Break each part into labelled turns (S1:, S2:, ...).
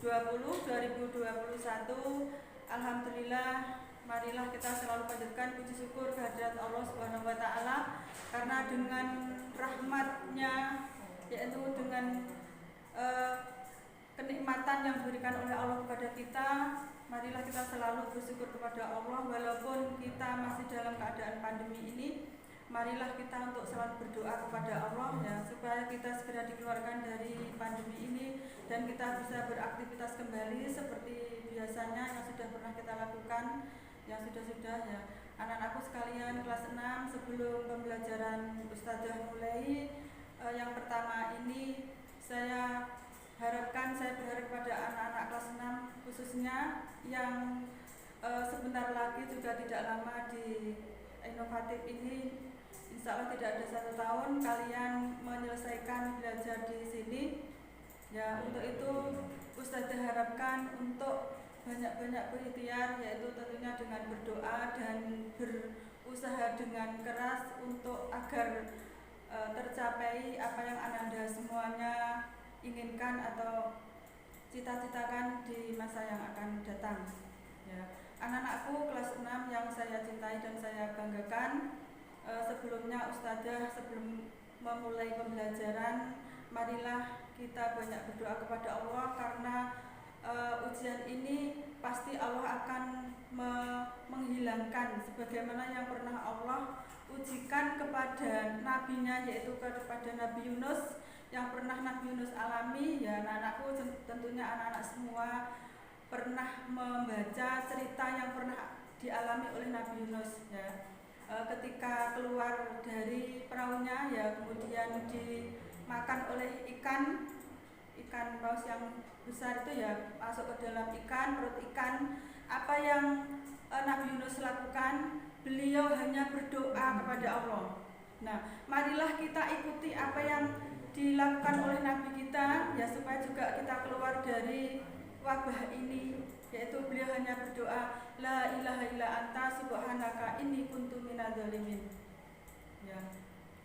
S1: 2021. Alhamdulillah, marilah kita selalu panjatkan puji syukur kehadirat Allah Subhanahu wa taala karena dengan rahmatnya, yaitu dengan kenikmatan yang diberikan oleh Allah kepada kita, marilah kita selalu bersyukur kepada Allah walaupun kita masih dalam keadaan pandemi ini. Marilah kita untuk selalu berdoa kepada Allah ya, supaya kita segera dikeluarkan dari pandemi ini dan kita bisa beraktivitas kembali seperti biasanya yang sudah pernah kita lakukan, yang sudah ya. Anak-anakku sekalian kelas 6, sebelum pembelajaran Ustadzah mulai, yang pertama ini saya berharap kepada anak-anak kelas 6 khususnya yang sebentar lagi juga tidak lama di inovatif ini, insya Allah tidak ada 1 tahun kalian menyelesaikan belajar di sini ya. Untuk itu Ustadzah harapkan untuk banyak-banyak berikhtiar, yaitu tentunya dengan berdoa dan berusaha dengan keras untuk agar tercapai apa yang Ananda semuanya inginkan atau cita-citakan di masa yang akan datang ya. Anak-anakku kelas 6 yang saya cintai dan saya banggakan, sebelumnya Ustadzah sebelum memulai pembelajaran, marilah kita banyak berdoa kepada Allah karena ujian ini pasti Allah akan menghilangkan sebagaimana yang pernah Allah ujikan kepada nabinya, yaitu kepada Nabi Yunus, yang pernah Nabi Yunus alami ya. Anak-anakku tentunya anak-anak semua pernah membaca cerita yang pernah dialami oleh Nabi Yunus ya. Ketika keluar dari perahunya ya, kemudian dimakan oleh ikan paus yang besar itu ya, masuk ke dalam perut ikan. Apa yang Nabi Yunus lakukan? Beliau hanya berdoa kepada Allah. Nah, marilah kita ikuti apa yang dilakukan oleh Nabi kita ya, supaya juga kita keluar dari wabah ini, yaitu beliau hanya berdoa, la ilaha illa anta subhanaka inni kuntu minadz zalimin ya.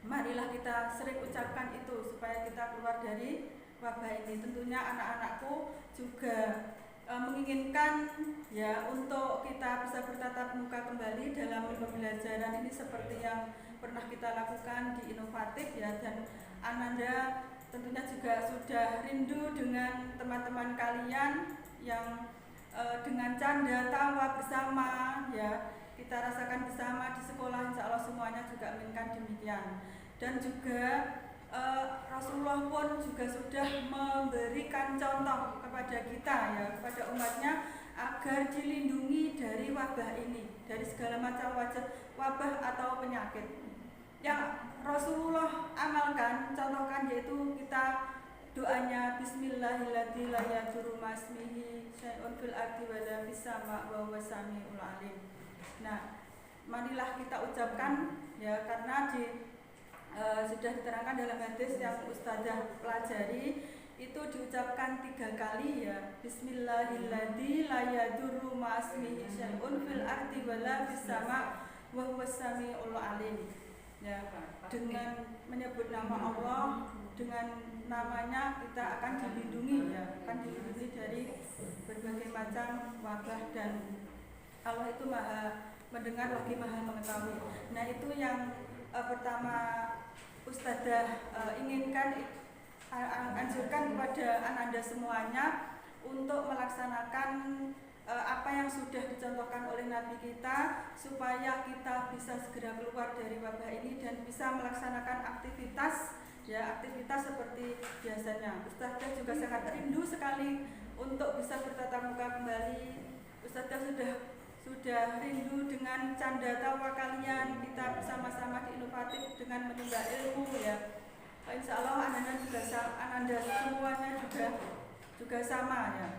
S1: Marilah kita sering ucapkan itu supaya kita keluar dari wabah ini. Tentunya anak-anakku juga menginginkan ya untuk kita bisa bertatap muka kembali dalam pembelajaran ini seperti yang pernah kita lakukan di inovatif ya. Dan Ananda tentunya juga sudah rindu dengan teman-teman kalian yang dengan canda tawa bersama ya, kita rasakan bersama di sekolah. Insya Allah semuanya juga menginginkan demikian. Dan juga Rasulullah pun juga sudah memberikan contoh kepada kita ya, kepada umatnya agar dilindungi dari wabah ini, dari segala macam wabah atau penyakit yang Rasulullah amalkan, contohkan, yaitu kita doanya bismillahirrahmanirrahim la yadurru ma'asmihi syai'un fil ardi wa la fis sama' wa huwas samiul alim. Nah, marilah kita ucapkan ya, karena sudah diterangkan dalam hadis yang Ustadzah pelajari, itu diucapkan 3 kali ya, bismillahirrahmanirrahim la yadurru ma'asmihi syai'un fil ardi wa la fis sama' wa huwas samiul alim ya. Dengan menyebut nama Allah, dengan namanya kita akan dilindungi ya, akan dilindungi dari berbagai macam wabah, dan Allah itu maha mendengar lagi maha mengetahui. Nah, itu yang pertama Ustadzah anjurkan kepada Ananda semuanya untuk melaksanakan apa yang sudah dicontohkan oleh Nabi kita, supaya kita bisa segera keluar dari wabah ini dan bisa melaksanakan aktivitas seperti biasanya. Ustadzah juga sangat rindu sekali untuk bisa bertatap muka kembali. Ustadzah sudah rindu dengan canda tawa kalian, kita bersama-sama di inovatif dengan menimba ilmu ya. Insya Allah Ananda semuanya juga sama ya.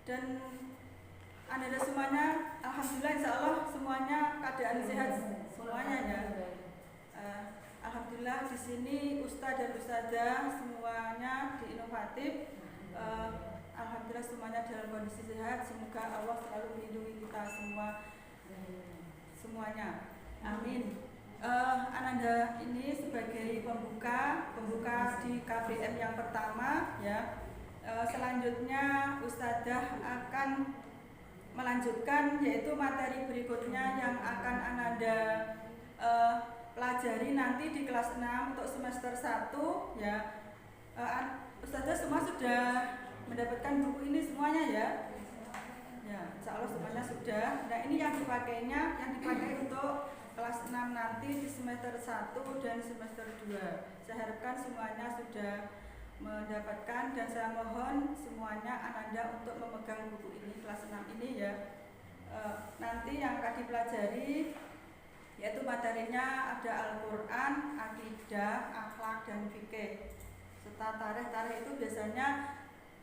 S1: Dan Ananda semuanya alhamdulillah insya Allah semuanya keadaan sehat semuanya ya. Alhamdulillah di sini Ustadz dan Ustadzah semuanya di inovatif, alhamdulillah semuanya dalam kondisi sehat. Semoga Allah selalu melindungi kita semuanya. Amin. Ananda ini sebagai pembuka di KBM yang pertama ya. Selanjutnya Ustadzah akan melanjutkan yaitu materi berikutnya yang akan Ananda pelajari nanti di kelas 6 untuk semester 1 ya. Ustadzah semua sudah mendapatkan buku ini semuanya ya. Ya, insya Allah semuanya sudah. Nah ini yang dipakai untuk kelas 6 nanti di semester 1 dan semester 2. Saya harapkan semuanya sudah mendapatkan dan saya mohon semuanya Ananda untuk memegang buku ini kelas 6 ini ya. Nanti yang akan dipelajari yaitu materinya ada Al-Quran, akidah, akhlak dan fikih serta tarikh itu biasanya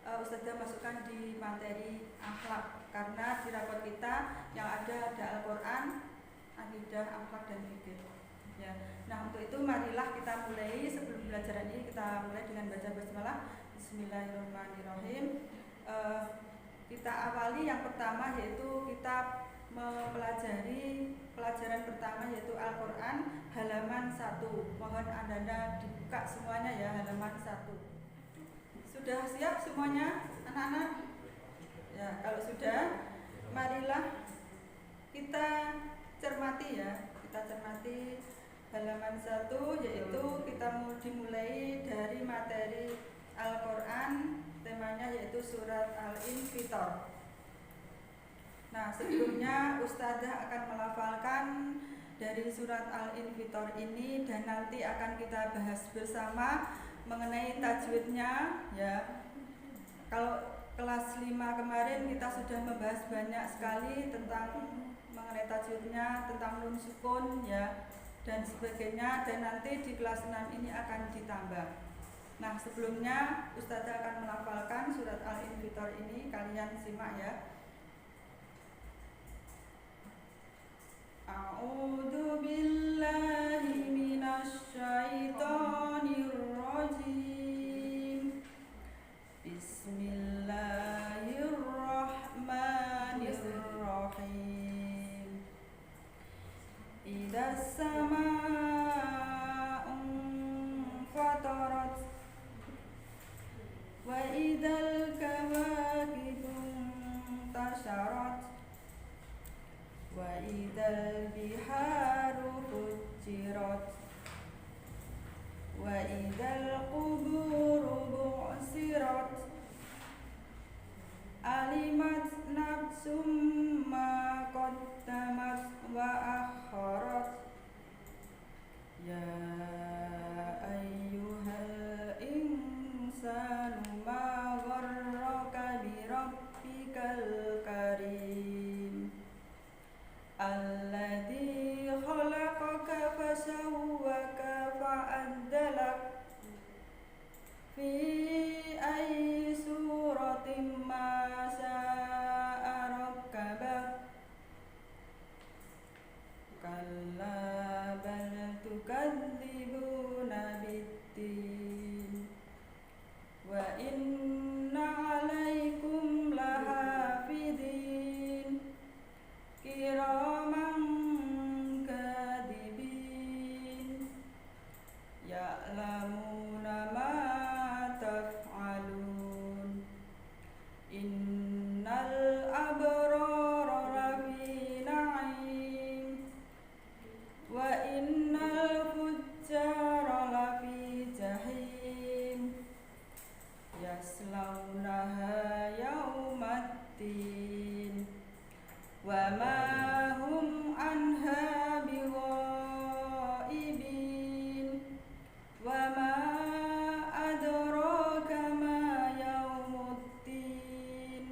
S1: Ustadzah masukkan di materi akhlak karena di rapor kita yang ada Al-Quran, akidah, akhlak dan fikih ya. Nah untuk itu marilah kita mulai. Sebelum pelajaran ini kita mulai dengan baca basmalah. Bismillahirrahmanirrahim. Kita awali yang pertama yaitu kita mempelajari pelajaran pertama yaitu Al-Quran halaman 1. Mohon Anda dibuka semuanya ya, halaman 1. Sudah siap semuanya anak-anak? Ya, kalau sudah marilah kita cermati ya. Kita cermati halaman 1 yaitu kita mau dimulai dari materi Al-Quran, temanya yaitu surat Al-Infitor. Nah sebelumnya Ustadzah akan melafalkan dari surat Al-Infitor ini dan nanti akan kita bahas bersama mengenai tajwidnya ya. Kalau kelas 5 kemarin kita sudah membahas banyak sekali tentang mengenai tajwidnya, tentang nun sukun ya dan sebagainya, dan nanti di kelas 6 ini akan ditambah. Nah sebelumnya Ustadzah akan melafalkan surat Al-Infitor ini, kalian simak ya. A'udzu billahi minasy syaithanir rajim. Bismillahirrahmanirrahim. Idzas samaa'u fatarat wa idzal kawakibu tasharat wa idzal biharu fujirat wa idzal quburu bu'sirat alimat nafsum ma qaddamat wa akharat ya ayyuhal insanu ma gharraka bi rabbikal karim alladzi khalaqaka fasawwaka fa'adalak fi ayyi suratin ma syaa rakkabak kalla bal tukadzibuna biddin wa inna 'alaikum lahafidin kiraman kadibin ya'lamuna ma taf'alun innal abrara lafi na'im wa innal fujjara lafi jahim yaslaunaha yaumaddin wa ma hum anha bighaibin wa ma adraka ma yaumuddin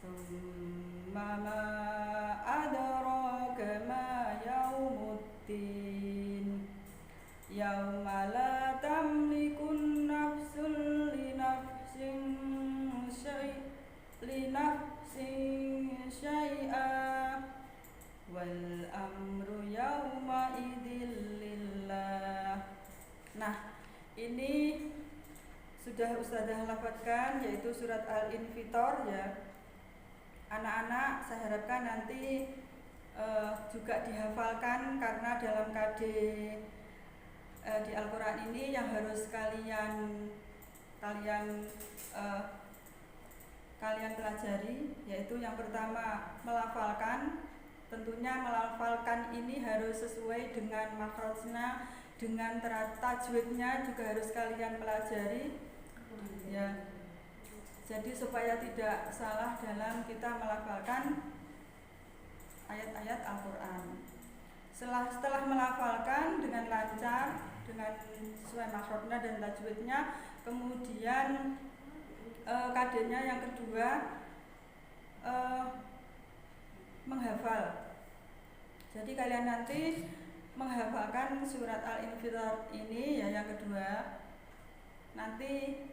S1: thumma ma adraka ma yaumuddin yauma la tamliku nafsun li nafsin syai'a wal amru yauma idzil lillah. Nah, ini sudah Ustadzah lafadzkan yaitu surat Al-Infitor ya. Anak-anak saya harapkan nanti juga dihafalkan karena dalam KD di Al-Quran ini yang harus kalian kalian pelajari, yaitu yang pertama melafalkan. Tentunya melafalkan ini harus sesuai dengan makrojnya, dengan tajwidnya juga harus kalian pelajari ya. Jadi supaya tidak salah dalam kita melafalkan ayat-ayat Al-Quran. Setelah melafalkan dengan lancar, dengan sesuai makrojnya dan tajwidnya, kemudian kadenya yang kedua menghafal. Jadi kalian nanti menghafalkan surat Al-Infitar ini ya, yang kedua. Nanti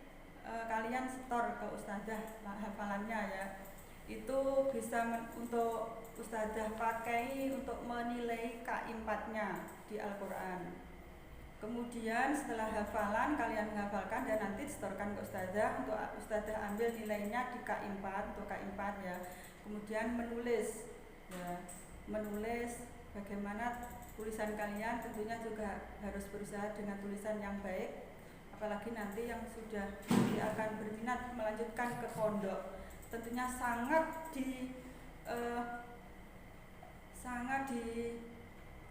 S1: kalian setor ke ustazah hafalannya ya. Itu bisa untuk ustazah pakai untuk menilai K4-nya di Al-Quran. Kemudian setelah hafalan kalian menghafalkan dan nanti setorkan ke ustazah untuk ustazah ambil nilainya di K4 untuk K4 ya. Kemudian menulis ya, menulis bagaimana tulisan kalian, tentunya juga harus berusaha dengan tulisan yang baik, apalagi nanti yang sudah akan berminat melanjutkan ke pondok, tentunya sangat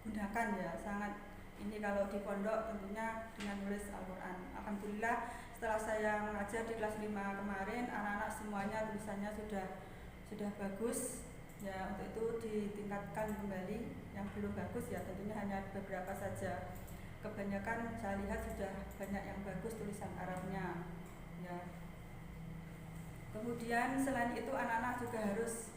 S1: digunakan ya, sangat ini kalau di pondok tentunya dengan nulis Al-Quran. Alhamdulillah setelah saya mengajar di kelas 5 kemarin, anak-anak semuanya tulisannya sudah bagus ya. Untuk itu ditingkatkan kembali. Yang belum bagus ya tentunya hanya beberapa saja. Kebanyakan saya lihat sudah banyak yang bagus tulisan Arabnya ya. Kemudian selain itu anak-anak juga harus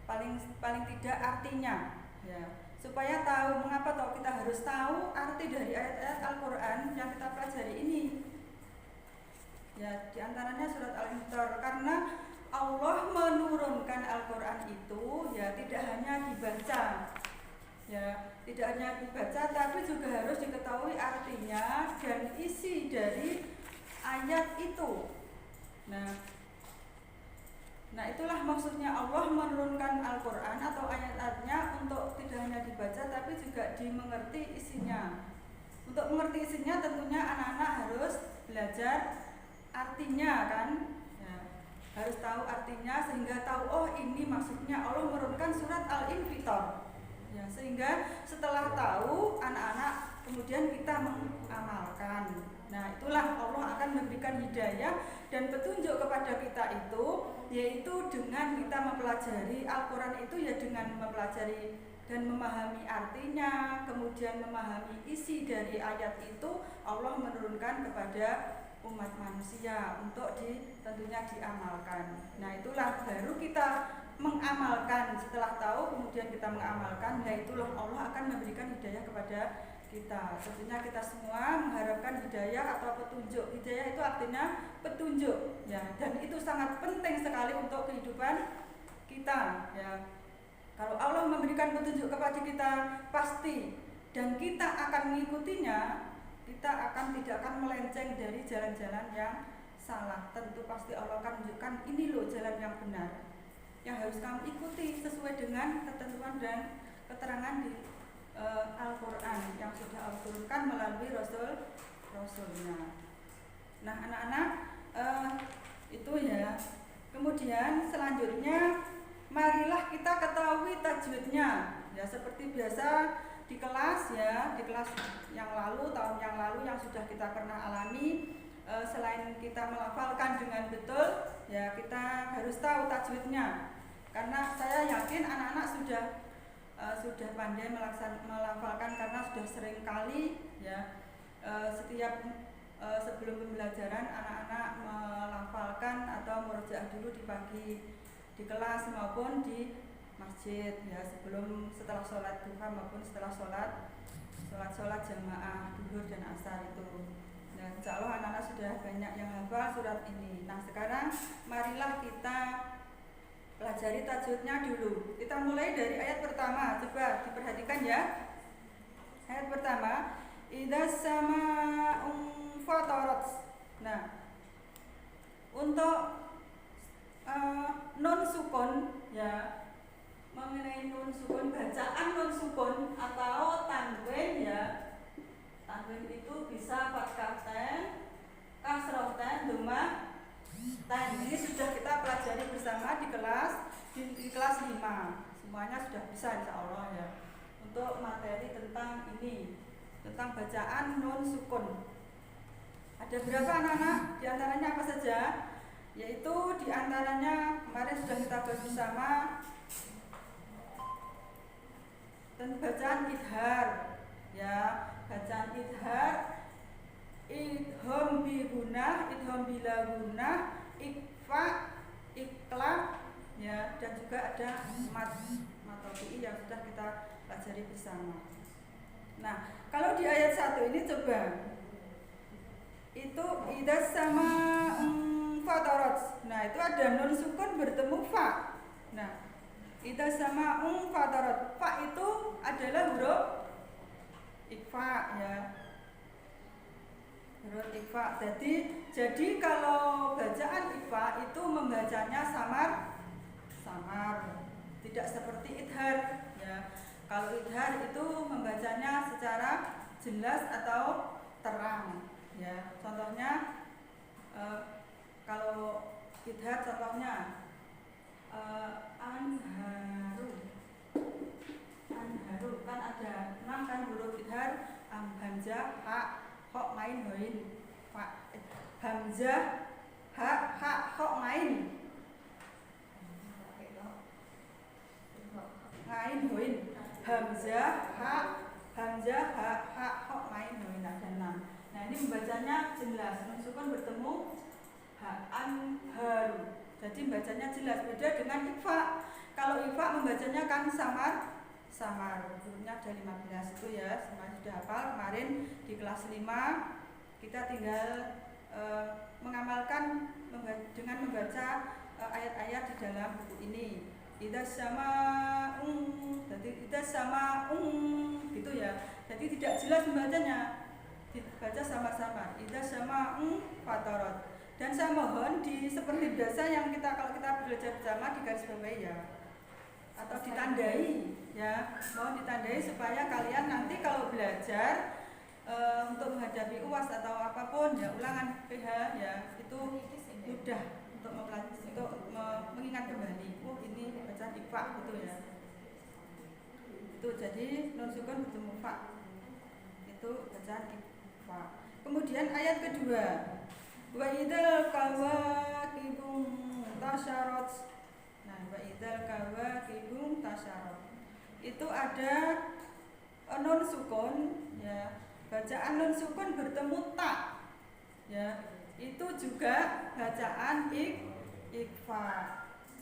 S1: paling tidak artinya ya, supaya tahu mengapa kita harus tahu arti dari ayat-ayat Al-Quran yang kita pelajari ini ya. Diantaranya surat Al-Infitar, karena Allah menurunkan Al-Quran itu ya tidak hanya dibaca ya, tidak hanya dibaca tapi juga harus diketahui artinya dan isi dari ayat itu. Nah itulah maksudnya Allah menurunkan Al-Quran atau ayat-ayatnya untuk tidak hanya dibaca tapi juga dimengerti isinya. Untuk mengerti isinya tentunya anak-anak harus belajar artinya kan ya, harus tahu artinya sehingga tahu oh ini maksudnya Allah menurunkan surat Al-Infitar ya, sehingga setelah tahu anak-anak kemudian kita mengamalkan. Nah itulah Allah akan memberikan hidayah dan petunjuk kepada kita itu, yaitu dengan kita mempelajari Al-Quran itu ya, dengan mempelajari dan memahami artinya, kemudian memahami isi dari ayat itu, Allah menurunkan kepada umat manusia untuk tentunya diamalkan. Nah itulah baru kita mengamalkan. Setelah tahu kemudian kita mengamalkan, nah itulah Allah akan memberikan hidayah kepada kita. Tentunya kita semua mengharapkan hidayah atau petunjuk. Hidayah itu artinya petunjuk ya, dan itu sangat penting sekali untuk kehidupan kita ya. Kalau Allah memberikan petunjuk kepada kita pasti, dan kita akan mengikutinya, kita tidak akan melenceng dari jalan-jalan yang salah. Tentu pasti Allah akan menunjukkan ini loh jalan yang benar yang harus kamu ikuti sesuai dengan ketentuan dan keterangan di Al-Quran yang sudah Allah turunkan melalui Rasulnya. Nah anak-anak itu ya. Kemudian selanjutnya marilah kita ketahui tajwidnya ya, seperti biasa di kelas ya, di kelas yang lalu, tahun yang lalu yang sudah kita pernah alami. Selain kita melafalkan dengan betul ya, kita harus tahu tajwidnya, karena saya yakin anak-anak sudah pandai melafalkan karena sudah sering kali ya, setiap sebelum pembelajaran anak-anak melafalkan atau murojaah dulu di pagi di kelas maupun di masjid ya, setelah sholat duha maupun setelah sholat jamaah duhur dan asar itu. Nah, insya Allah anak-anak sudah banyak yang hafal surat ini. Nah sekarang marilah kita pelajari tajwidnya dulu. Kita mulai dari ayat pertama, coba diperhatikan ya. Ayat pertama, idza sama'un fatarat. Nah, untuk nun sukun ya, mengenai nun sukun, bacaan nun sukun atau tanwin ya. Tanwin itu bisa fathah ten, kasroh ten, dhammah Ini sudah kita pelajari bersama di kelas 5. Semuanya sudah bisa insya Allah ya. Untuk materi tentang ini, tentang bacaan nun sukun. Ada berapa anak-anak? Di antaranya apa saja? Yaitu di antaranya kemarin sudah kita bahas bersama tentang bacaan idhar ya, bacaan idhar, idhom bi gunah, idhom bila gunah, ikfa, iklab ya, dan juga ada matobi yang sudah kita pelajari bersama. Nah, kalau di ayat 1 ini coba itu idas sama fatarat. Nah, itu ada nun sukun bertemu fa. Nah, idas sama fatarat. Fa itu adalah huruf ikfa ya. Huruf ikfa. Jadi kalau bacaan ikfa itu membacanya samar, tidak seperti idhar ya. Kalau idhar itu membacanya secara jelas atau terang ya. Contohnya kalau idhar contohnya anharu kan ada 6 kan huruf idhar, hamzah, ha, kha, main, hoin, fa. Hamzah, ha, kha, main. Main, hoin. Hamzah, ha, kha, main, hoin, ada 6. Nah, ini membacanya jelas, nun sukun bertemu anharu. Jadi bacanya jelas, beda dengan ikfa. Kalau ikfa membacanya kan samar. Hurufnya ada 15 itu ya, semuanya sudah hafal. Kemarin di kelas 5 kita tinggal mengamalkan dengan membaca ayat-ayat di dalam buku ini. Idas sama jadi idas sama gitu ya. Jadi tidak jelas membacanya. Dibaca sama-sama. Idas sama fatarat. Dan saya mohon seperti biasa yang kalau kita belajar bersama digarisbawahi ya, atau ditandai ya, mohon ditandai supaya kalian nanti kalau belajar untuk menghadapi UAS atau apapun ya, ulangan PH ya, itu mudah untuk mengingat kembali. Ini baca ikfa gitu ya. Itu jadi nun sukun bertemu fa. Itu bacaan ikfa. Kemudian ayat kedua. Wa idzal kawakibum tasyarat. Nah, wa idzal kawakibum tasyarat. Itu ada nun sukun ya. Bacaan nun sukun bertemu ta. Ya, itu juga bacaan ikfa.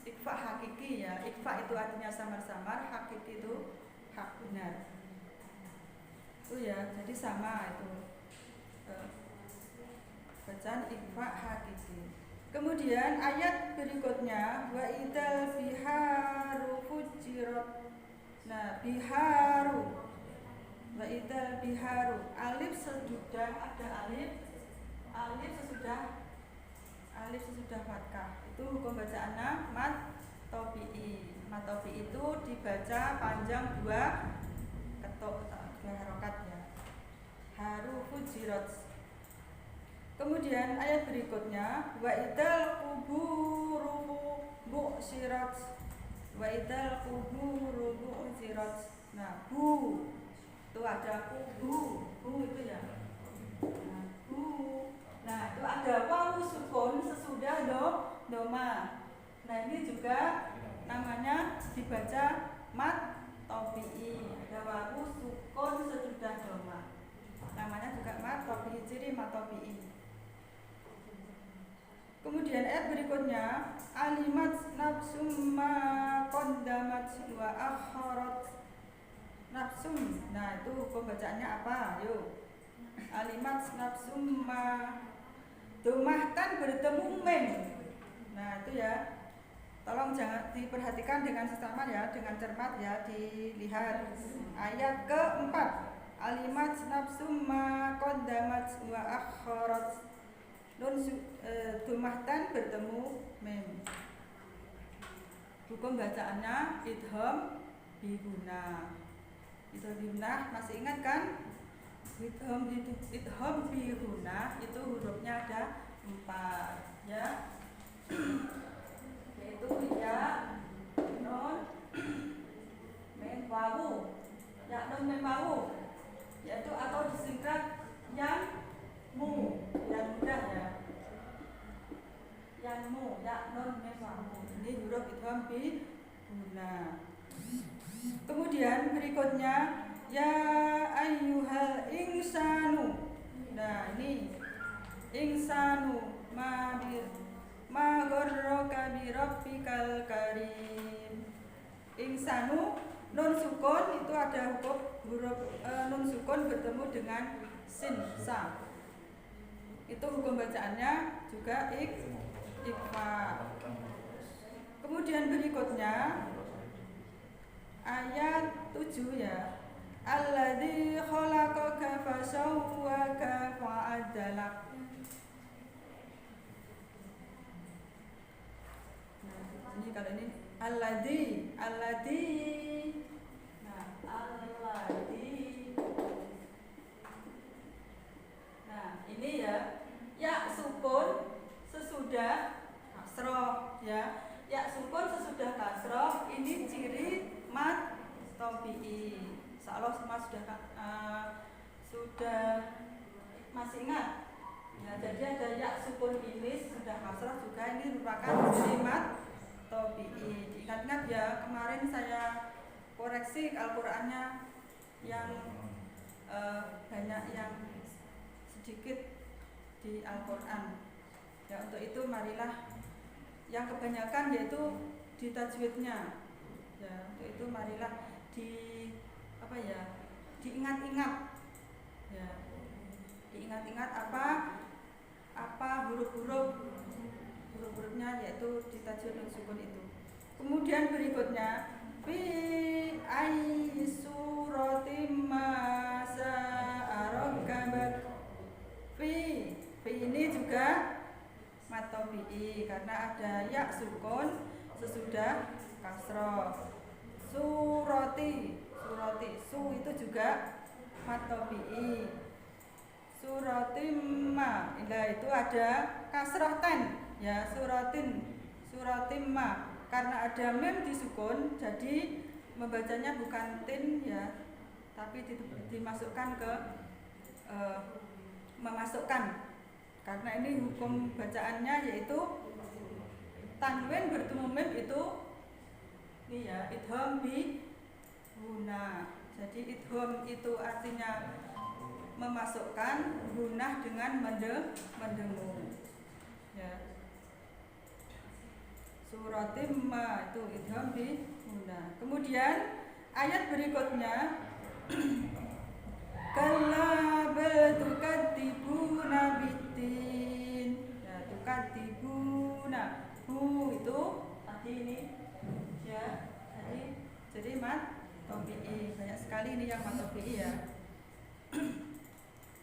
S1: Ikfa hakiki ya. Ikfa itu artinya samar-samar, hakiki itu hak benar. Itu ya, jadi sama itu. Bacaan ikfa hakiki. Kemudian ayat berikutnya wa idzal biharu fujirat. Nah, biharu. Wa idzal biharu. Alif sesudah ada alif sesudah fathah. Itu hukum bacaannya mat tobi'i. Mat tobi'i itu dibaca panjang 2 harokat ya. Haru fujirat. Kemudian ayat berikutnya wa idzal quburu bu'sirat. Wa idzal quburu bu'sirat. Nah, bu itu ada bu itu ya. Nah, bu. Nah, itu ada wawu sukun sesudah doma. Nah, ini juga namanya dibaca mat tobi'i. Ada wawu sukun sesudah doma. Namanya juga mat tobi'i, ciri mat tobi'i. Kemudian ayat berikutnya alimat nafsum ma qaddamat wa akharat. Nafsum. Nah, itu hukum bacaannya apa? Yuk. Alimat nafsum ma domahkan bertemu mem. Nah, itu ya. Tolong jangan diperhatikan dengan sesama ya, dengan cermat ya, dilihat. Ayat keempat. Alimat nafsum ma qaddamat wa akharat. Nun dumahtan bertemu mem. Hukum bacaannya idham bihuna. Idham bihuna masih ingat kan? Idham bihuna itu hurufnya ada 4 ya. yaitu ya non mem wawu, ya non mem wawu, yaitu atau disingkat yang mu, yang mudah ya, yang mu, ya non mem wawu. Ini huruf idgham bi guna. Kemudian berikutnya ya ayyuhal insanu. Nah ini insanu ma gharraka bi rabbikal karim. Insanu nun sukun itu ada huruf nun sukun bertemu dengan sin sa. Itu hukum bacaannya juga ikfa. Kemudian berikutnya ayat 7 ya. Alladzi khalaqaka fasawwaka fa'adalak. Nah, ini kalau ini alladzi. Nah, alladzi. Nah, ini ya sukun sesudah kasroh ya. Ya sukun sesudah kasroh ini ciri mad tabi'i. Insyaallah Mas sudah masih ingat. Ya, jadi ada ya sukun ini sudah kasroh juga ini merupakan ciri mad tabi'i. Diingat-ingat ya, kemarin saya koreksi Al-Qur'annya yang banyak yang sedikit di Al-Qur'an. Ya, untuk itu marilah yang kebanyakan yaitu di tajwidnya. Ya, untuk itu marilah diingat-ingat. Ya. Diingat-ingat apa huruf-hurufnya yaitu di tajwid dan sukun itu. Kemudian berikutnya fi ayyi suratim ma sa'arokabak. Fi ini juga mad tabi'i karena ada ya sukun sesudah kasroh. Surati su itu juga mad tabi'i. Suratimma itu ada kasroh ten ya, suratimma karena ada mem disukun jadi membacanya bukan tin ya, tapi dimasukkan ke memasukkan karena ini hukum bacaannya yaitu tanwin bertemu mem itu ini ya idgham bi guna. Jadi idgham itu artinya memasukkan, gunah dengan mendengung. Ya. Suratim ma itu idgham bi guna. Kemudian ayat berikutnya kalla bal tukadzibuna biddin. Ya, tukadzibuna. Bu itu tadi ini ya. Jadi mad tabi'i. Banyak sekali ini yang mad tabi'i ya.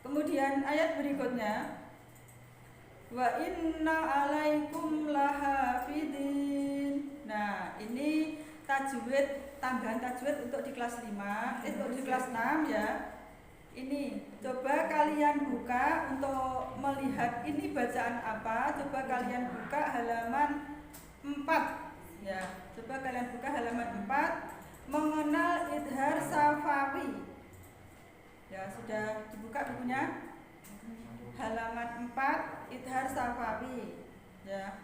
S1: Kemudian ayat berikutnya wa inna alaikum lahafidin. Nah, ini tajwid, tambahan tajwid untuk di kelas 5, untuk di kelas 6 ya. Ini coba kalian buka untuk melihat ini bacaan apa. Coba kalian buka halaman 4 ya. Coba kalian buka halaman 4 mengenal idhar safawi. Ya, sudah dibuka bukunya? Halaman 4 idhar safawi. Ya.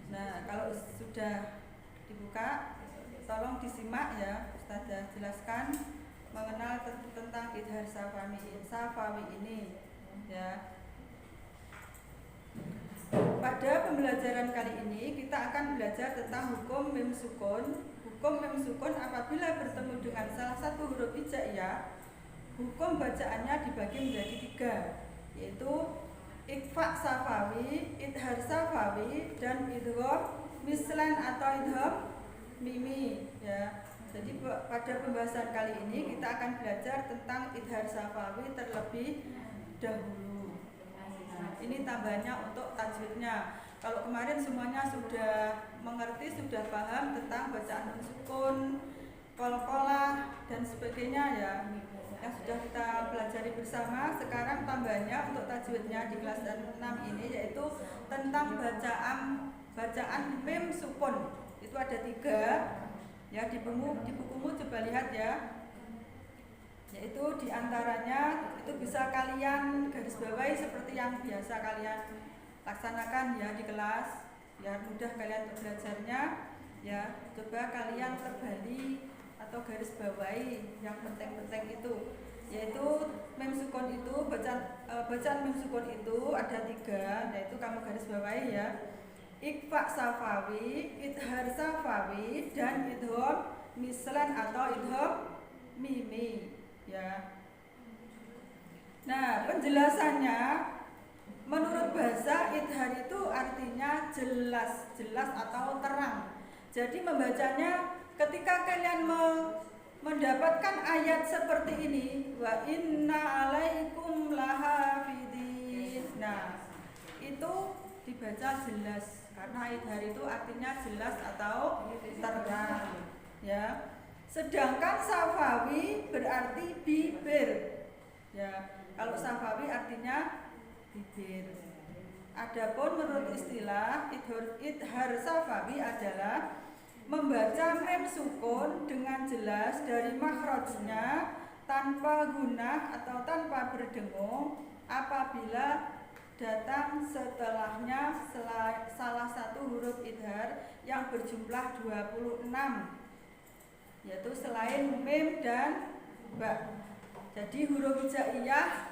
S1: Nah, kalau sudah dibuka tolong disimak ya, Ustazah jelaskan mengenal tentang idhar safawi ini ya. Pada pembelajaran kali ini kita akan belajar tentang hukum mim sukun. Hukum mim sukun apabila bertemu dengan salah satu huruf hijaiyah, hukum bacaannya dibagi menjadi 3, yaitu ikhfa safawi, idhar safawi, dan idgham mislan atau idgham mimi ya. Jadi pada pembahasan kali ini kita akan belajar tentang idhar safawi terlebih dahulu. Nah, ini tambahnya untuk tajwidnya. Kalau kemarin semuanya sudah mengerti, sudah paham tentang bacaan nun sukun, qalqalah dan sebagainya ya. yang sudah kita pelajari bersama. Sekarang tambahnya untuk tajwidnya di kelas 6 ini yaitu tentang bacaan mim sukun. Itu ada 3 ya di bukumu coba lihat ya. Yaitu diantaranya itu bisa kalian garis bawahi seperti yang biasa kalian laksanakan ya di kelas biar mudah kalian belajarnya ya. Coba kalian terbalik atau garis bawahi yang penting-penting itu, yaitu mim sukun itu bacaan mim sukun itu ada 3, yaitu kamu garis bawahi ya. Ikhfa safawi, idhar safawi, dan idhom mislan atau idhom mimi ya. Nah, penjelasannya menurut bahasa idhar itu artinya jelas atau terang. Jadi membacanya ketika kalian mendapatkan ayat seperti ini, wa inna alaikum lahafidin. Nah, itu dibaca jelas karena idhar itu artinya jelas atau terang ya. Sedangkan safawi berarti bibir ya. Kalau safawi artinya bibir. Adapun menurut istilah idhar safawi adalah membaca mim sukun dengan jelas dari makhrajnya tanpa gunah atau tanpa berdengung apabila datang setelahnya salah satu huruf idhar yang berjumlah 26, yaitu selain mim dan ba. Jadi huruf hijaiyah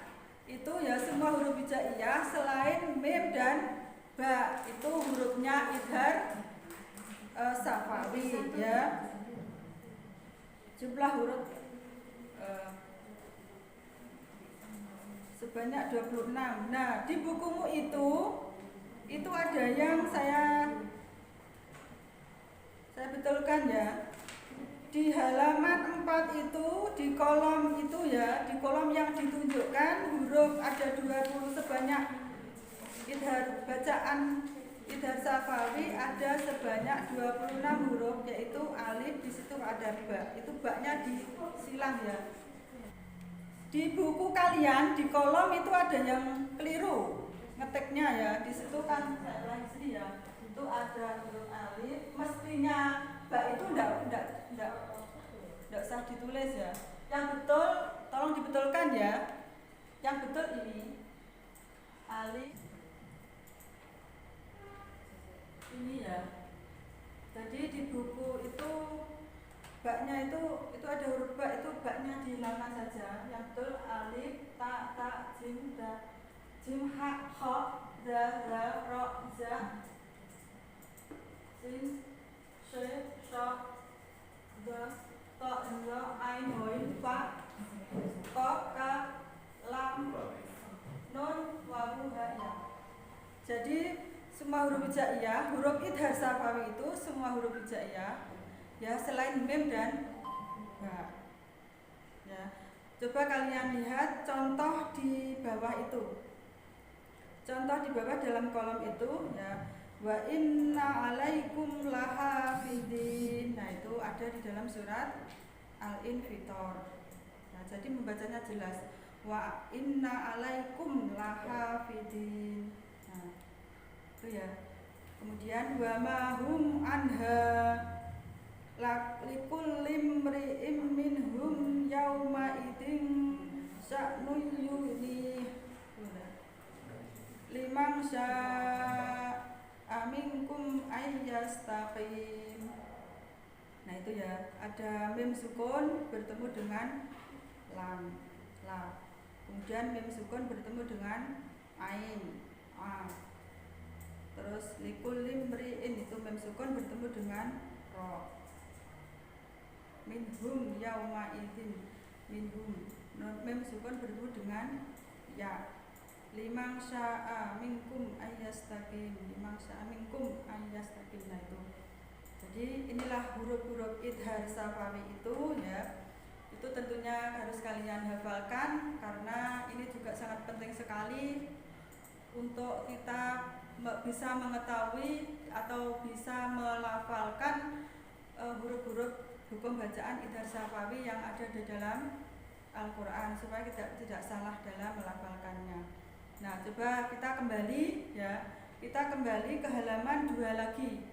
S1: itu ya semua huruf hijaiyah selain mim dan ba itu hurufnya idhar safawi ya. Jumlah huruf sebanyak 26. Nah, di bukumu itu ada yang saya betulkan ya. Di halaman 4 itu di kolom itu ya, di kolom yang ditunjukkan huruf ada 20 sebanyak idhar bacaan idhar safawi ada sebanyak 26 huruf, yaitu alif, di situ ada ba. Itu ba-nya disilang ya. Di buku kalian di kolom itu ada yang keliru ngetiknya ya. Di situ kan saya ulangi sini ya. Itu ada huruf alif, mestinya ba itu enggak usah ditulis ya. Yang betul tolong dibetulkan ya. Yang betul ini alif ini ya. Jadi di buku itu baknya itu ada huruf ba, itu baknya dihilangkan saja. Yang betul alif, ta, jim, da, jim, ha, kha, za, ra, za, sin, she, sha, da, ta, za, ain, hoin, fa, qaf, kaf, lam, nun, wawu, ha, ya. Jadi semua huruf hijaiyah, huruf idhar safawi itu semua huruf hijaiyah ya selain mim dan ba ya. Coba kalian lihat contoh di bawah itu. Contoh di bawah dalam kolom itu ya, wa inna alaikum lahafidin. Nah, itu ada di dalam surat Al-Infitor. Nah, jadi membacanya jelas, wa inna alaikum lahafidin. Nah, itu ya. Kemudian wa mahum anha likullim mri'im minhum yauma idzin sya'nun yughni liman sya'a minkum ayyastaqim. Nah, itu ya, ada mim sukun bertemu dengan lam, la. Kemudian mim sukun bertemu dengan ain, a. Terus likullim mri'in itu mim sukun bertemu dengan ro. Minhum yauma idzin, minhum mim sukun bertemu dengan ya. Liman sya'a minkum ayyastaqim, liman sya'a minkum ayyastaqim. Nah, itu. Jadi inilah huruf-huruf idhar safawi itu ya. Itu tentunya harus kalian hafalkan karena ini juga sangat penting sekali untuk kita bisa mengetahui atau bisa melafalkan huruf-huruf hukum bacaan idhar safawi yang ada di dalam Al-Quran supaya kita tidak salah dalam melafalkannya. Nah, coba kita kembali ya. Kita kembali ke halaman 2 lagi.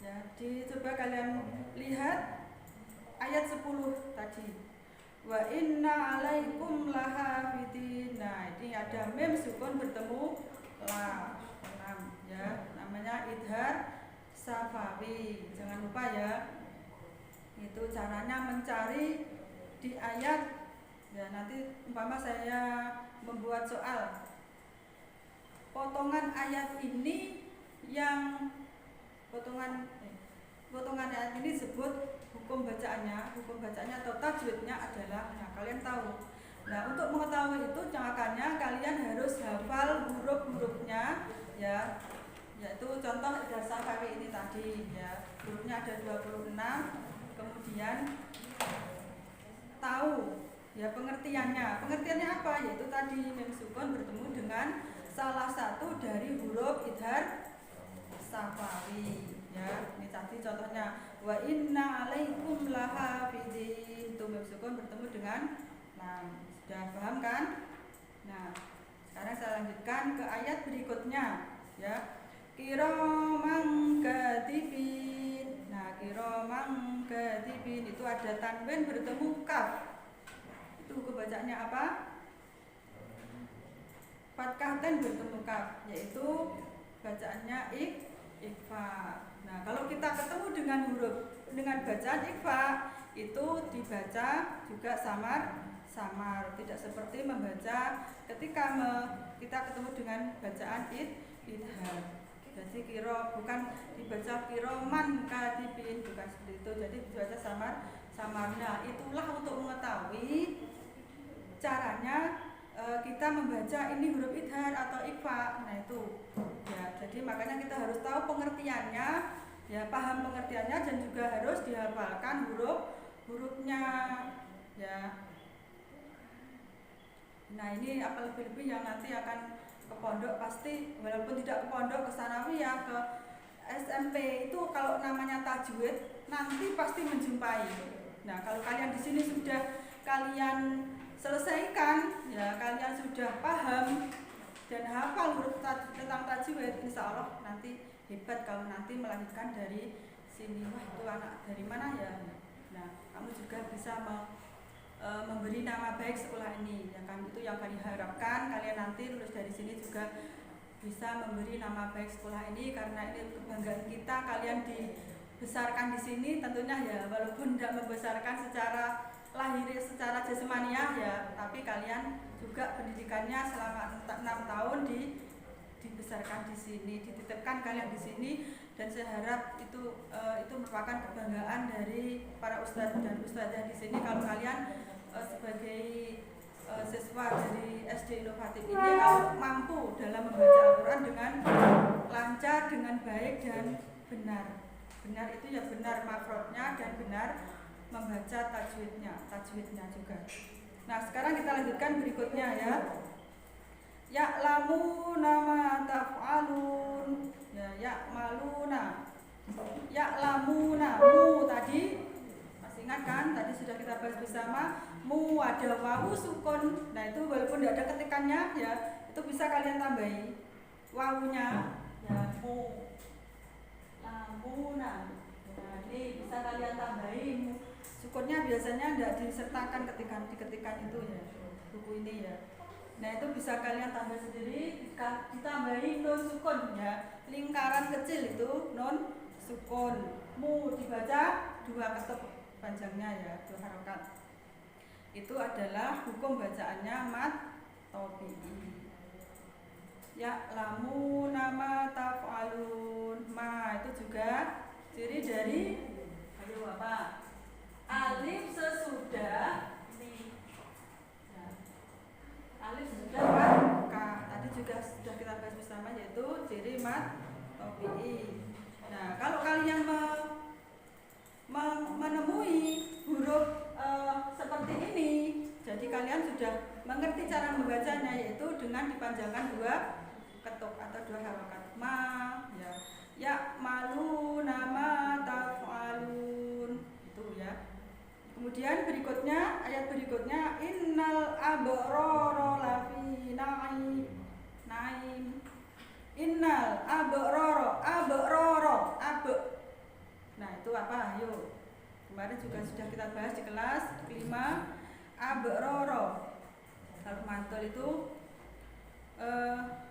S1: Ya, coba kalian lihat ayat 10 tadi. Wa inna alaikum lahafidin. Nah, ini ada mim sukun bertemu la. Ya, namanya idhar safawi. Jangan lupa ya. Itu caranya mencari di ayat. Ya, nanti umpama saya membuat soal. Potongan ayat ini yang potongan ayat ini disebut hukum bacaannya atau tajwidnya adalah, nah kalian tahu. Nah, untuk mengetahui itu makanya kalian harus hafal huruf-hurufnya ya. Yaitu contoh dasar safawi ini tadi ya. Hurufnya ada 26. Kemudian tahu ya pengertiannya. Pengertiannya apa? Yaitu tadi mim sukun bertemu dengan salah satu dari huruf idhar safawi ya. Ini tadi contohnya wa inna alaikum lahafidin. Itu mim sukun bertemu dengan lam. Sudah paham kan? Nah, sekarang saya lanjutkan ke ayat berikutnya ya. Kiroman katibin. Nah, kiroman katibin itu ada tanwin bertemu kaf. Itu hukum bacaannya apa? Fathah dan bertemu kaf, yaitu bacaannya ikhfa. Nah, kalau kita ketemu dengan bacaan ikhfa, itu dibaca juga samar, tidak seperti membaca ketika kita ketemu dengan bacaan idhar. Jadi bukan dibaca kiroman katibin, bukan seperti itu. Jadi dibaca samarnya. Itulah untuk mengetahui caranya kita membaca ini huruf idhar atau ikhfa. Nah itu ya, jadi makanya kita harus tahu pengertiannya ya, paham pengertiannya dan juga harus dihafalkan hurufnya ya. Nah ini apa lebih-lebih yang nanti akan ke pondok, pasti walaupun tidak ke pondok, ke sanawiyah, ke SMP itu kalau namanya tajwid nanti pasti menjumpai. Nah kalau kalian di sini sudah kalian selesaikan ya, kalian sudah paham dan hafal huruf tentang tajwid, insya Allah nanti hebat kalau nanti melahirkan dari sini. Wah itu anak dari mana ya? Nah kamu juga bisa memberi nama baik sekolah ini ya kan. Itu yang kami harapkan, kalian nanti lulus dari sini juga bisa memberi nama baik sekolah ini, karena ini kebanggaan kita. Kalian dibesarkan di sini tentunya ya, walaupun tidak membesarkan secara lahir, secara jasmaniah ya, tapi kalian juga pendidikannya selama 6 tahun dibesarkan di sini, dititipkan kalian di sini, dan saya harap itu merupakan kebanggaan dari para ustadz dan ustadzah di sini kalau kalian sebagai siswa dari SD Inovatif ini kalau mampu dalam membaca Al-Quran dengan lancar, dengan baik dan benar itu ya, benar makhrajnya dan benar membaca tajwidnya juga. Nah sekarang kita lanjutkan berikutnya ya. Ya'lamuna ma taf'alun ya, ya'maluna, ya'lamuna, mu tadi masih ingat kan, tadi sudah kita bahas bersama. Mu ada wawu sukun, nah itu walaupun tidak ada ketikannya ya, itu bisa kalian tambahi wawunya ya, mu lamuna. Nah ini bisa kalian tambahi mu. Sukunnya biasanya tidak disertakan ketikan itu ya, buku ini ya. Nah itu bisa kalian tambah sendiri, ditambahi non sukun ya, lingkaran kecil itu non sukun. Mu dibaca 2 ketuk panjangnya ya, 2 harokat. Itu adalah hukum bacaannya mat tabi'i. Ya lamu nama taf'alun, ma itu juga ciri dari ayo apa? Alif sesudah ini ya. Alif sesudah ka. Tadi juga sudah kita bahas bersama, yaitu ciri mat tabi'i. Nah, kalau kalian menemui huruf seperti ini, jadi kalian sudah mengerti cara membacanya, yaitu dengan dipanjangkan 2 ketuk atau 2 harokat. Ma ya, ya malu nama taf'alun itu ya. Kemudian berikutnya, ayat berikutnya innal abroro, abroro, nah itu apa? Ayo, kemarin juga sudah kita bahas di kelas 5 abroro. Kalau mantul itu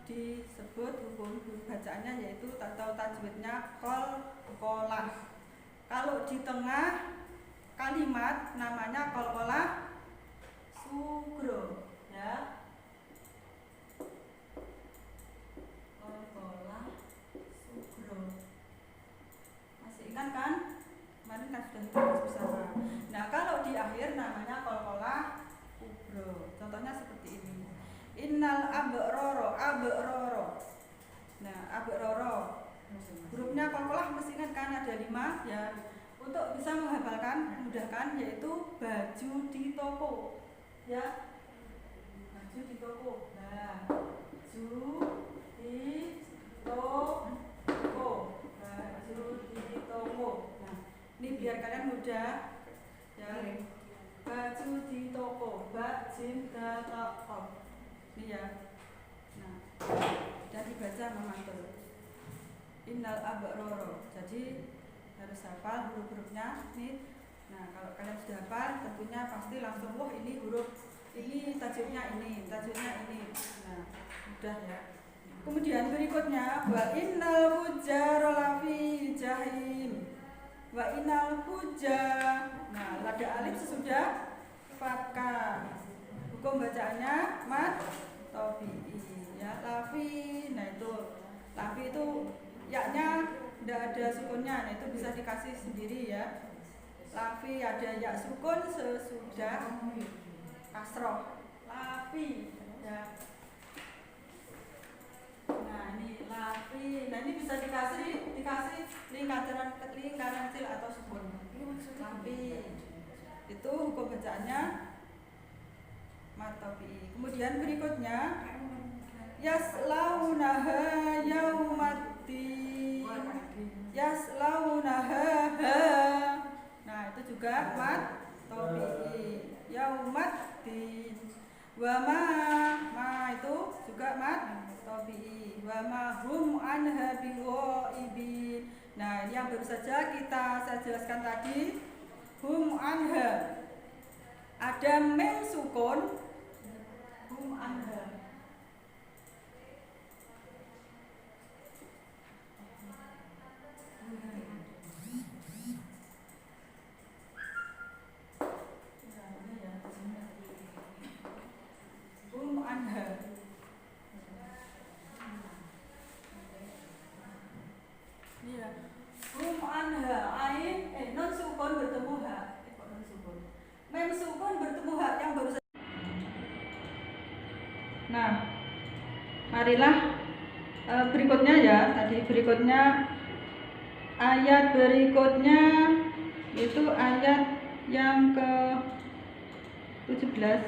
S1: disebut hukum bacaannya yaitu atau tajwidnya qalqalah. Kalau di tengah kalimat namanya qalqalah sugro, ya. Qalqalah sugro. Masih ingat kan? Kemarin kan sudah dibahas bersama. Nah, kalau di akhir namanya qalqalah kubro. Contohnya seperti ini. Innal abroro, abroro. Nah, abroro. Hurufnya qalqalah mesti ingat kan ada 5 ya. Untuk bisa menghafalkan mudahkan yaitu baju di toko. Ya. Baju di toko. Nah, baju di toko. Baju di toko. Nah, ini biar kalian mudah ya. Baju di toko, bajim toko. Ini ya. Nah, dan dibaca memantul. Innal abroro. Jadi harus hafal huruf-hurufnya nih. Nah, kalau kalian sudah hafal tentunya pasti langsung wah ini huruf ini tajwidnya ini, tajwidnya ini. Nah, mudah ya. Kemudian berikutnya wa innal fujjara lafi jahim. Wa innal fujjar. Nah, lada alif sesudah fathah. Hukum bacaannya mat tabi'i ya. Lafi. Nah, itu lafi itu ya-nya tidak ada sukunnya. Nah, itu bisa dikasih sendiri ya. Lafi ada ya sukun sesudah kasroh. Lafi ya. Nah, ini lafi. Nah, ini bisa dikasih lingkaran kecil atau sukun. Lafi. Itu hukum bacaannya mat tabi'i. Kemudian berikutnya yaslaunaha yaumaddin. Yaslaunaha. Nah, itu juga mat tabi'i. Yaumaddin. Wa ma itu juga mat tabi'i. Wa ma hum anha bighaibin. Nah, ini yang baru saja saya jelaskan tadi. Hum anha. Ada mem sukun. Hum anha. Non sukun bertemu ha. Non sukun. Mem sukun bertemu ha yang baru saja. Nah, marilah berikutnya ya. Tadi berikutnya ayat berikutnya itu ayat yang ke 17.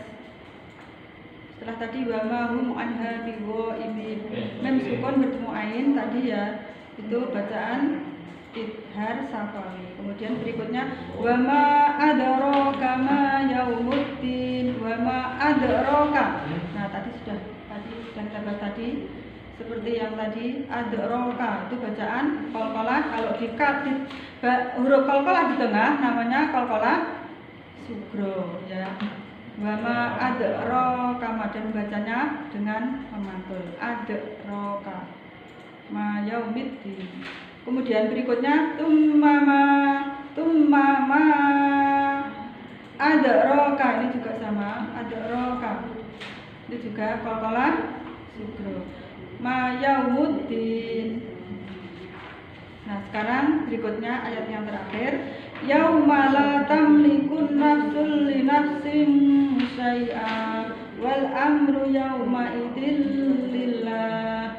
S1: Setelah tadi wa ma hum anha bighaibin. Mem sukun bertemu ain tadi ya. Itu bacaan idhar safawi. Kemudian berikutnya wa ma adraka ma yaumuddin. Wa ma adraka. Nah, tadi sudah kita bahas tadi seperti yang tadi adraka itu bacaan qalqalah. Kalau di huruf qalqalah di tengah namanya qalqalah sugro ya. Wa ma adraka dan bacanya dengan memantul adraka ma yaumuddin. Kemudian berikutnya tummama adraka, ini juga sama adraka. Ini juga qalqalah sugro. Ma yaumuddin. Nah, sekarang berikutnya ayat yang terakhir. Yauma la tamliku nafsun li nafsin syai'a wal amru yauma idzil lillah.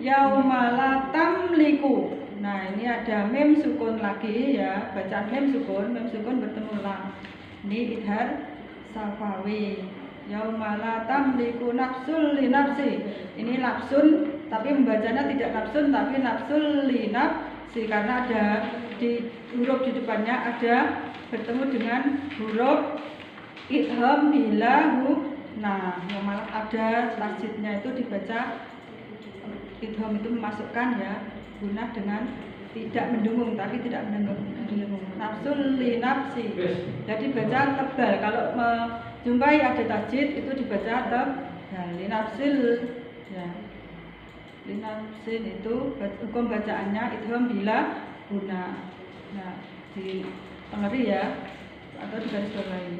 S1: Yauma la tamliku. Nah, ini ada mem sukun lagi ya, bacaan mem sukun bertemu lam. Ini idhar safawi. Yauma la tamliku nafsul li nafsi. Ini nafsun tapi membacanya tidak nafsun tapi nafsul li nafsi karena ada di huruf di depannya ada bertemu dengan huruf idgham bila hu. Nah, yang malah ada tasjidnya itu dibaca idgham itu memasukkan ya gunah dengan tidak mendengung, tapi tidak mendengung. Nafsul li nafsi. Jadi baca tebal. Kalau menjumpai ada tajwid itu dibaca tebal. Li nafsil ya. Li nafsin itu hukum bacaannya idgham bila gunah. Nah, dipengeri ya atau digaris bawahi.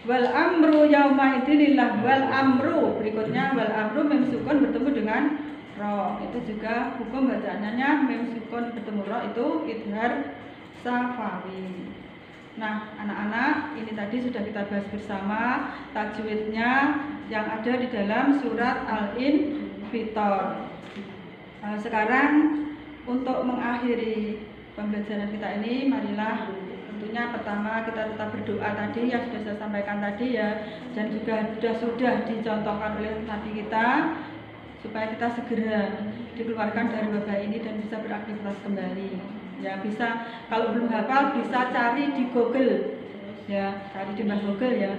S1: Wal amru yauma idzinillah. Wal amru berikutnya wal amru mem sukun bertemu dengan ro, itu juga hukum bacaannya mem sukun bertemu ro itu idhar safawi. Nah, anak-anak, ini tadi sudah kita bahas bersama tajwidnya yang ada di dalam surat Al-Infitor. Sekarang untuk mengakhiri pembelajaran kita ini, marilah tentunya pertama kita tetap berdoa tadi yang sudah saya sampaikan tadi ya, dan juga sudah dicontohkan oleh Nabi kita supaya kita segera dikeluarkan dari wabah ini dan bisa beraktivitas kembali. Ya, bisa kalau belum hafal bisa cari di Google. Ya, cari di Google ya.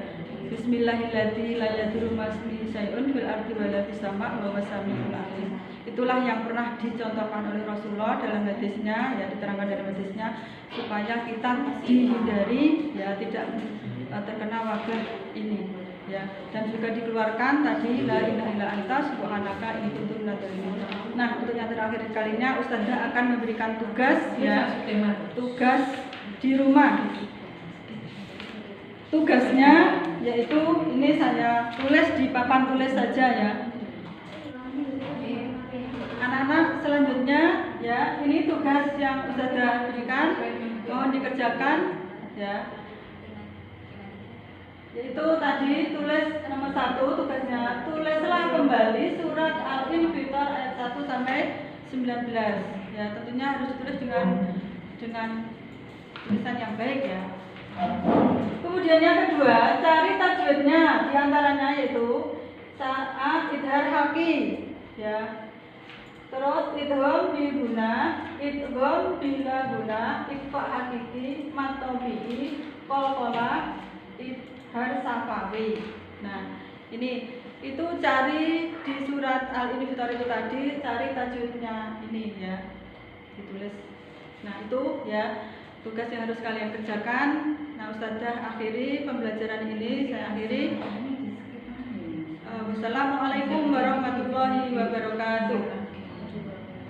S1: Bismillahirrahmanirrahim. La yadurru masmi syai'un fil ardi wa la fis sama' wa huwas samiul alim. Itulah yang pernah dicontohkan oleh Rasulullah dalam hadisnya, ya diterangkan dalam hadisnya supaya kita dihindari ya tidak terkena wabah ini. Ya, dan juga dikeluarkan tadi la ilaha illa anta subhanaka inni kuntu minadz dzalimin. Nah, untuk yang terakhir kalinya Ustazah akan memberikan tugas ya, tugas di rumah. Tugasnya yaitu ini saya tulis di papan tulis saja ya. Anak-anak selanjutnya ya, ini tugas yang Ustazah berikan, mohon dikerjakan ya. Yaitu tadi tulis nomor 1 tugasnya, tulislah kembali surat Al-Infitor ayat 1 sampai 19. Ya, tentunya harus ditulis dengan tulisan yang baik ya. Kemudian yang kedua, cari tajwidnya, diantaranya yaitu saat idhar haki ya. Terus idgham bi guna, idgham bila guna, ikhfa hakiki, mat tabi'i, qalqalah, idhar safawi. Nah, ini itu cari di surat Al-Infitor itu tadi, cari tajwidnya ini ya, ditulis. Nah, itu ya tugas yang harus kalian kerjakan. Nah, Ustazah akhiri pembelajaran ini, saya akhiri. Wassalamualaikum warahmatullahi wabarakatuh.